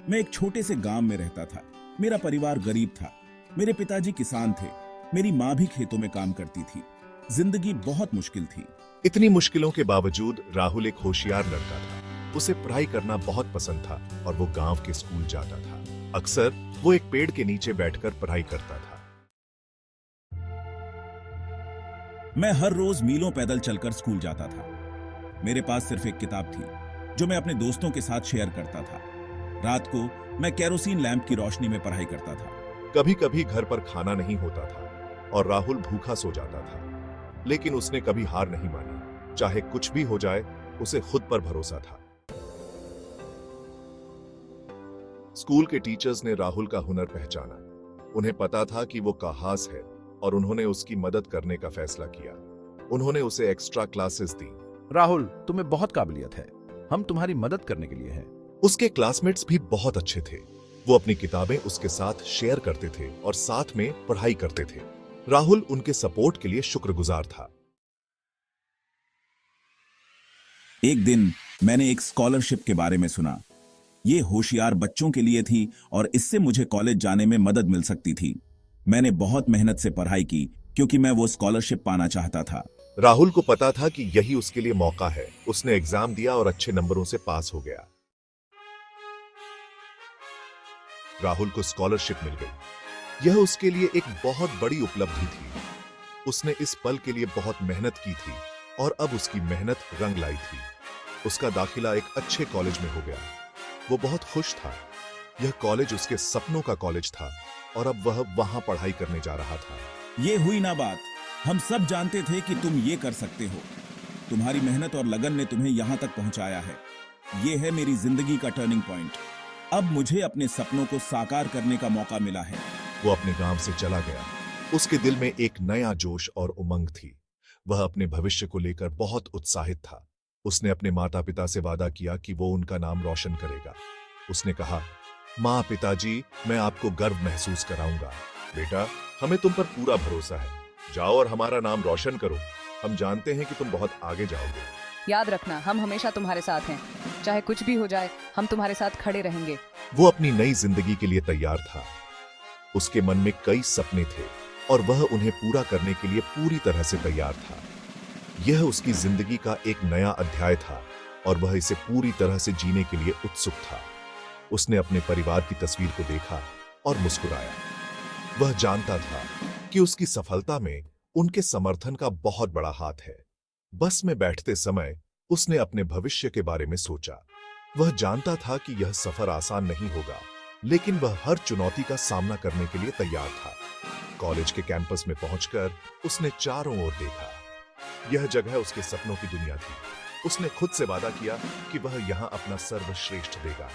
मैं एक छोटे से गांव में रहता था। मेरा परिवार गरीब था। मेरे पिताजी किसान थे। मेरी माँ भी खेतों में काम करती थी। जिंदगी बहुत मुश्किल थी। इतनी मुश्किलों के बावजूद राहुल एक होशियार लड़का था। उसे पढ़ाई करना बहुत पसंद था और वो गांव के स्कूल जाता था। अक्सर वो एक पेड़ के नीचे बैठकर पढ़ाई करता था। मैं हर रोज मीलों पैदल चलकर स्कूल जाता था। मेरे पास सिर्फ एक किताब थी जो मैं अपने दोस्तों के साथ शेयर करता था। रात को मैं केरोसिन लैंप की रोशनी में पढ़ाई करता था। कभी कभी घर पर खाना नहीं होता था और राहुल भूखा सो जाता था, लेकिन उसने कभी हार नहीं मानी। चाहे कुछ भी हो जाए, उसे खुद पर भरोसा था। स्कूल के टीचर्स ने राहुल का हुनर पहचाना। उन्हें पता था कि वो कहास है और उन्होंने उसकी मदद करने का फैसला किया। उन्होंने उसे एक्स्ट्रा क्लासेस दी। राहुल, तुम्हें बहुत काबिलियत है। हम तुम्हारी मदद करने के लिए हैं। उसके क्लासमेट्स भी बहुत अच्छे थे। वो अपनी किताबें उसके साथ शेयर करते थे और साथ में पढ़ाई करते थे। राहुल उनके सपोर्ट के लिए शुक्रगुजार था। एक दिन मैंने एक स्कॉलरशिप के बारे में सुना। ये होशियार बच्चों के लिए थी और इससे मुझे कॉलेज जाने में मदद मिल सकती थी। मैंने बहुत मेहनत से पढ़ाई की क्योंकि मैं वो स्कॉलरशिप पाना चाहता था। राहुल को पता था कि यही उसके लिए मौका है। उसने एग्जाम दिया और अच्छे नंबरों से पास हो गया। राहुल को स्कॉलरशिप मिल गई। यह उसके लिए एक बहुत बड़ी उपलब्धि थी। उसने इस पल के लिए बहुत मेहनत की थी और अब उसकी मेहनत रंग लाई थी। उसका दाखिला एक अच्छे कॉलेज में हो गया। वो बहुत खुश था। यह कॉलेज उसके सपनों का कॉलेज था और अब वह वहां पढ़ाई करने जा रहा था। ये हुई ना बात। हम सब जानते थे कि तुम ये कर सकते हो। तुम्हारी मेहनत और लगन ने तुम्हें यहां तक पहुंचाया है। ये है मेरी जिंदगी का टर्निंग पॉइंट। अब मुझे अपने सपनों को साकार करने का मौका मिला है। वो अपने गांव से चला गया। उसके दिल में एक नया जोश और उमंग थी। वह अपने भविष्य को लेकर बहुत उत्साहित था। उसने अपने माता पिता से वादा किया कि वो उनका नाम रोशन करेगा। उसने कहा, माँ, पिताजी, मैं आपको गर्व महसूस कराऊंगा। बेटा, हमें तुम पर पूरा भरोसा है। जाओ और हमारा नाम रोशन करो। हम जानते हैं कि तुम बहुत आगे जाओगे। याद रखना, हम हमेशा तुम्हारे साथ हैं। चाहे कुछ भी हो जाए, हम तुम्हारे साथ खड़े रहेंगे। वो अपनी नई जिंदगी के लिए तैयार था। उसके मन में कई सपने थे और वह उन्हें पूरा करने के लिए पूरी तरह से तैयार था। यह उसकी जिंदगी का एक नया अध्याय था और वह इसे पूरी तरह से जीने के लिए उत्सुक था। उसने अपने परिवार की तस्वीर को देखा और मुस्कुराया। वह जानता था कि उसकी सफलता में उनके समर्थन का बहुत बड़ा हाथ है। बस में बैठते समय उसने अपने भविष्य के बारे में सोचा। वह जानता था कि यह सफर आसान नहीं होगा, लेकिन वह हर चुनौती का सामना करने के लिए तैयार था। कॉलेज के कैंपस में पहुंचकर उसने चारों ओर देखा। यह जगह उसके सपनों की दुनिया थी। उसने खुद से वादा किया कि वह यहां अपना सर्वश्रेष्ठ देगा।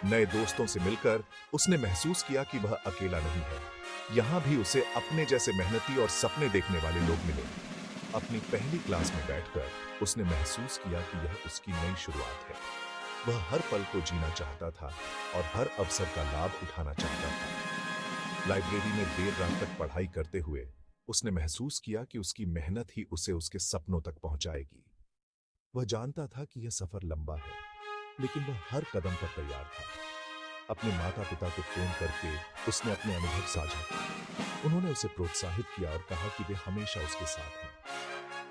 नए दोस्तों से मिलकर उसने महसूस किया कि वह अकेला नहीं है। यहां भी उसे अपने जैसे मेहनती और सपने देखने वाले लोग मिले। अपनी पहली क्लास में बैठकर उसने महसूस किया कि यह उसकी नई शुरुआत है। वह हर पल को जीना चाहता था और हर अवसर का लाभ उठाना चाहता था। लाइब्रेरी में देर रात तक पढ़ाई करते हुए उसने महसूस किया कि उसकी मेहनत ही उसे उसके सपनों तक पहुंचाएगी। वह जानता था कि यह सफर लंबा है, लेकिन वह हर कदम पर तैयार था। अपने माता पिता को फोन करके उसने अपने अनुभव साझा किए। उन्होंने उसे प्रोत्साहित किया और कहा कि वे हमेशा उसके साथ हैं।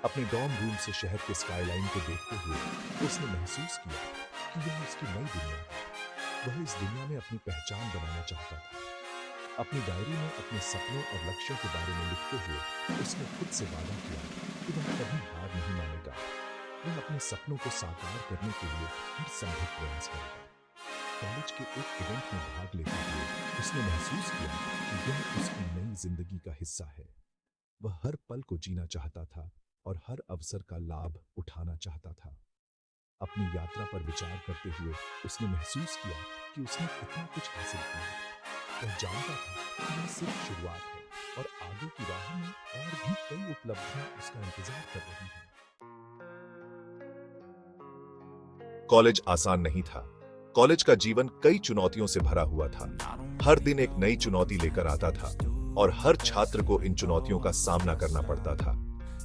अपने डॉर्म रूम से शहर के स्काईलाइन को देखते हुए उसने महसूस किया कि यह उसकी नई दुनिया है। वह इस दुनिया में अपनी पहचान बनाना चाहता था। अपनी डायरी में अपने सपनों और लक्ष्यों के बारे में लिखते हुए उसने खुद से वादा किया कि वह कभी हार नहीं मानेगा। वह अपने सपनों को साकार करने के लिए हर संभव प्रयास करेगा। कॉलेज के एक इवेंट में भाग लेते हुए उसने महसूस किया कि यह उसकी नई जिंदगी का हिस्सा है। वह हर पल को जीना चाहता था और हर अवसर का लाभ उठाना चाहता था। अपनी यात्रा पर विचार करते हुए उसने महसूस किया कि उसने कितना कुछ हासिल किया। वह जानता था कि यह सिर्फ शुरुआत है और आगे की राह में और भी कई उपलब्धियां उसका इंतजार कर रही हैं। कॉलेज आसान नहीं था। कॉलेज का जीवन कई चुनौतियों से भरा हुआ था। हर दिन एक नई चुनौती लेकर आता था और हर छात्र को इन चुनौतियों का सामना करना पड़ता था।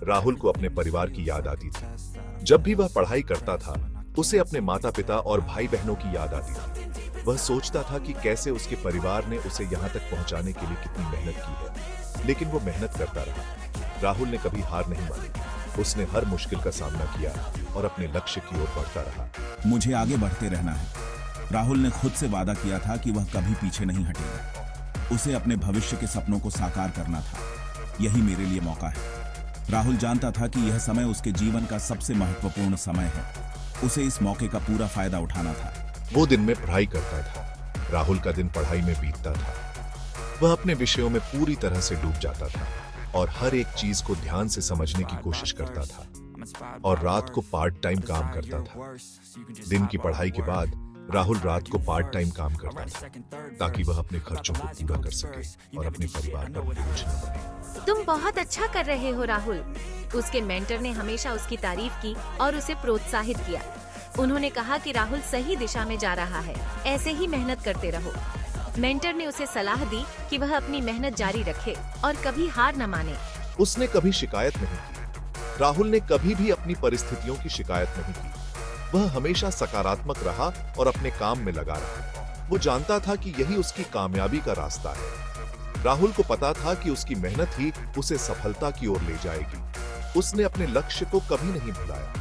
राहुल को अपने परिवार की याद आती थी। जब भी वह पढ़ाई करता था, उसे अपने माता पिता और भाई बहनों की याद आती थी। वह सोचता था कि कैसे उसके परिवार ने उसे यहाँ तक पहुँचाने के लिए कितनी मेहनत की है, लेकिन वो मेहनत करता रहा। राहुल ने कभी हार नहीं मानी। उसने हर मुश्किल का सामना किया और अपने लक्ष्य की ओर बढ़ता रहा। मुझे आगे बढ़ते रहना है। राहुल ने खुद से वादा किया था कि वह कभी पीछे नहीं हटेगा। उसे अपने भविष्य के सपनों को साकार करना था। यही मेरे लिए मौका है। राहुल जानता था कि यह समय उसके जीवन का सबसे महत्वपूर्ण समय है। उसे इस मौके का पूरा फायदा उठाना था। वो दिन में पढ़ाई करता था। राहुल का दिन पढ़ाई में बीतता था। वह अपने विषयों में पूरी तरह से डूब जाता था और हर एक चीज को ध्यान से समझने की कोशिश करता था और रात को पार्ट टाइम काम करता था। दिन की पढ़ाई के बाद राहुल रात को पार्ट टाइम काम करता था ताकि वह अपने खर्चों को पूरा कर सके और अपने परिवार पर बोझ न बने। तुम बहुत अच्छा कर रहे हो राहुल। उसके मेंटर ने हमेशा उसकी तारीफ की और उसे प्रोत्साहित किया। उन्होंने कहा कि राहुल सही दिशा में जा रहा है, ऐसे ही मेहनत करते रहो। मेंटर ने उसे सलाह दी कि वह अपनी मेहनत जारी रखे और कभी हार न माने। उसने कभी शिकायत नहीं की। राहुल ने कभी भी अपनी परिस्थितियों की शिकायत नहीं की। वह हमेशा सकारात्मक रहा और अपने काम में लगा रहा। वो जानता था कि यही उसकी कामयाबी का रास्ता है। राहुल को पता था कि उसकी मेहनत ही उसे सफलता की ओर ले जाएगी। उसने अपने लक्ष्य को कभी नहीं भुलाया।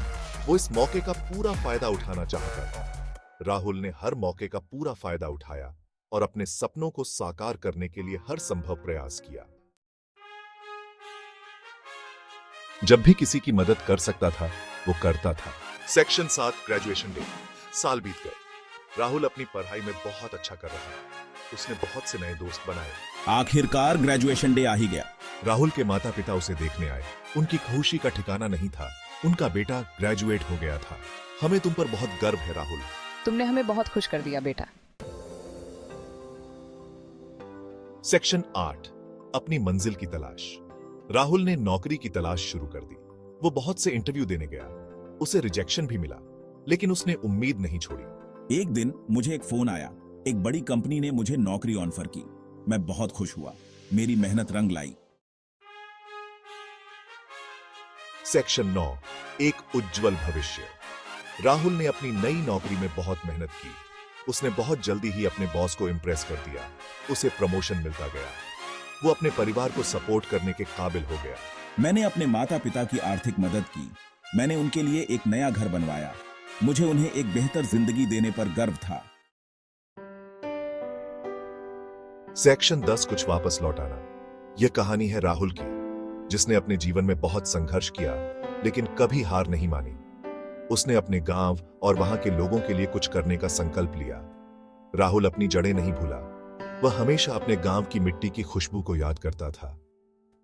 वो इस मौके का पूरा फायदा उठाना चाहता था। राहुल ने हर मौके का पूरा फायदा उठाया और अपने सपनों को साकार करने के लिए हर संभव प्रयास किया। जब भी किसी की मदद कर सकता था, वो करता था। Section 7 graduation day. साल बीत गए। राहुल अपनी पढ़ाई में बहुत अच्छा कर रहा है। उसने बहुत से नए दोस्त बनाए। आखिरकार ग्रेजुएशन डे आ ही गया। राहुल के माता पिता उसे देखने आए। उनकी खुशी का ठिकाना नहीं था। उनका बेटा ग्रेजुएट हो गया था। हमें तुम पर बहुत गर्व है राहुल। तुमने हमें बहुत खुश कर दिया बेटा। सेक्शन 8 अपनी मंजिल की तलाश। राहुल ने नौकरी की तलाश शुरू कर दी। वो बहुत से इंटरव्यू देने गया। उसे रिजेक्शन भी मिला, लेकिन उसने उम्मीद नहीं छोड़ी। एक दिन मुझे एक फोन आया। एक बड़ी कंपनी ने मुझे नौकरी ऑफर की। मैं बहुत खुश हुआ। मेरी मेहनत रंग लाई। सेक्शन 9 एक उज्जवल भविष्य। राहुल ने अपनी नई नौकरी में बहुत मेहनत की। उसने बहुत जल्दी ही अपने बॉस को इम्प्रेस कर दिया। उसे प्रमोशन मिलता गया। वो अपने परिवार को सपोर्ट करने के काबिल हो गया। मैंने अपने माता पिता की आर्थिक मदद की। मैंने उनके लिए एक नया घर बनवाया। मुझे उन्हें एक बेहतर जिंदगी देने पर गर्व था। सेक्शन 10 कुछ वापस लौटाना। यह कहानी है राहुल की, जिसने अपने जीवन में बहुत संघर्ष किया, लेकिन कभी हार नहीं मानी। उसने अपने गांव और वहां के लोगों के लिए कुछ करने का संकल्प लिया। राहुल अपनी जड़ें नहीं भूला। वह हमेशा अपने गांव की मिट्टी की खुशबू को याद करता था,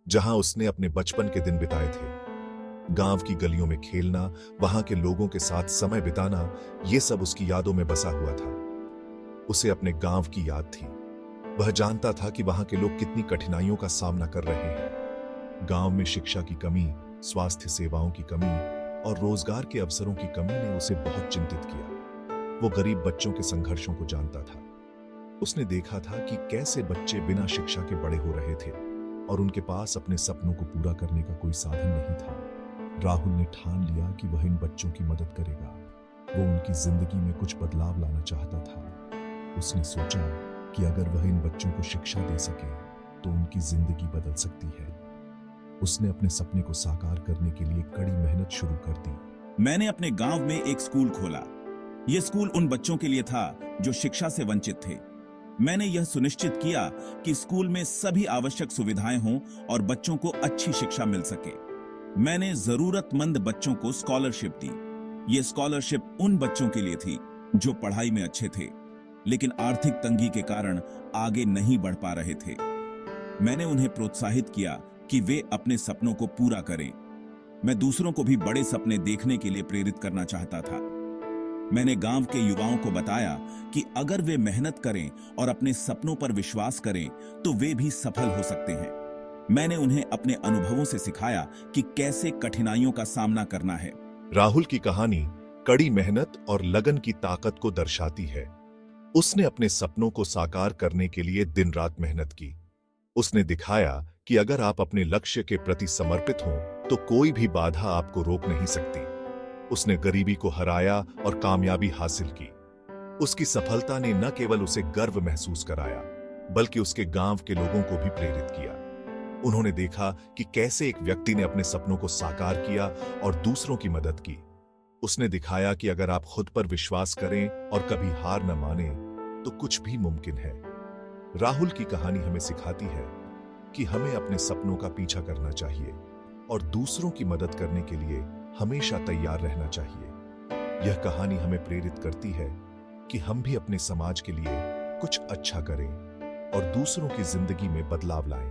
जहां उसने अपने बचपन के दिन बिताए थे। गांव की गलियों में खेलना, वहां के लोगों के साथ समय बिताना, यह सब उसकी यादों में बसा हुआ था। उसे अपने गांव की याद थी। वह जानता था कि वहां के लोग कितनी कठिनाइयों का सामना कर रहे हैं। गांव में शिक्षा की कमी, स्वास्थ्य सेवाओं की कमी और रोजगार के अवसरों की कमी ने उसे बहुत चिंतित किया। वो गरीब बच्चों के संघर्षों को जानता था। उसने देखा था कि कैसे बच्चे बिना शिक्षा के बड़े हो रहे थे और उनके पास अपने सपनों को पूरा करने का कोई साधन नहीं था। राहुल ने ठान लिया कि वह इन बच्चों की मदद करेगा। वो उनकी जिंदगी में कुछ बदलाव लाना चाहता था। उसने सोचा कि अगर वह इन बच्चों को शिक्षा दे सके तो उनकी जिंदगी बदल सकती है। उसने अपने सपने को साकार करने के लिए कड़ी मेहनत शुरू कर दी। मैंने अपने गांव में एक स्कूल खोला। यह स्कूल उन बच्चों के लिए था जो शिक्षा से वंचित थे। मैंने यह सुनिश्चित किया कि स्कूल में सभी आवश्यक सुविधाएं हों और बच्चों को अच्छी शिक्षा मिल सके। मैंने जरूरतमंद बच्चों को स्कॉलरशिप दी। यह स्कॉलरशिप उन बच्चों के लिए थी जो पढ़ाई में अच्छे थे, लेकिन आर्थिक तंगी के कारण आगे नहीं बढ़ पा रहे थे। मैंने उन्हें प्रोत्साहित किया कि वे अपने सपनों को पूरा करें। मैं दूसरों को भी बड़े सपने देखने के लिए प्रेरित करना चाहता था। मैंने गांव के युवाओं को बताया कि अगर वे मेहनत करें और अपने सपनों पर विश्वास करें तो वे भी सफल हो सकते हैं। मैंने उन्हें अपने अनुभवों से सिखाया कि कैसे कठिनाइयों का सामना करना है। राहुल की कहानी कड़ी मेहनत और लगन की ताकत को दर्शाती है। उसने अपने सपनों को साकार करने के लिए दिन रात मेहनत की। उसने दिखाया कि अगर आप अपने लक्ष्य के प्रति समर्पित हों तो कोई भी बाधा आपको रोक नहीं सकती। उसने गरीबी को हराया और कामयाबी हासिल की। उसकी सफलता ने न केवल उसे गर्व महसूस कराया, बल्कि उसके गांव के लोगों को भी प्रेरित किया। उन्होंने देखा कि कैसे एक व्यक्ति ने अपने सपनों को साकार किया और दूसरों की मदद की। उसने दिखाया कि अगर आप खुद पर विश्वास करें और कभी हार न माने तो कुछ भी मुमकिन है। राहुल की कहानी हमें सिखाती है कि हमें अपने सपनों का पीछा करना चाहिए और दूसरों की मदद करने के लिए हमेशा तैयार रहना चाहिए। यह कहानी हमें प्रेरित करती है कि हम भी अपने समाज के लिए कुछ अच्छा करें और दूसरों की जिंदगी में बदलाव लाएं।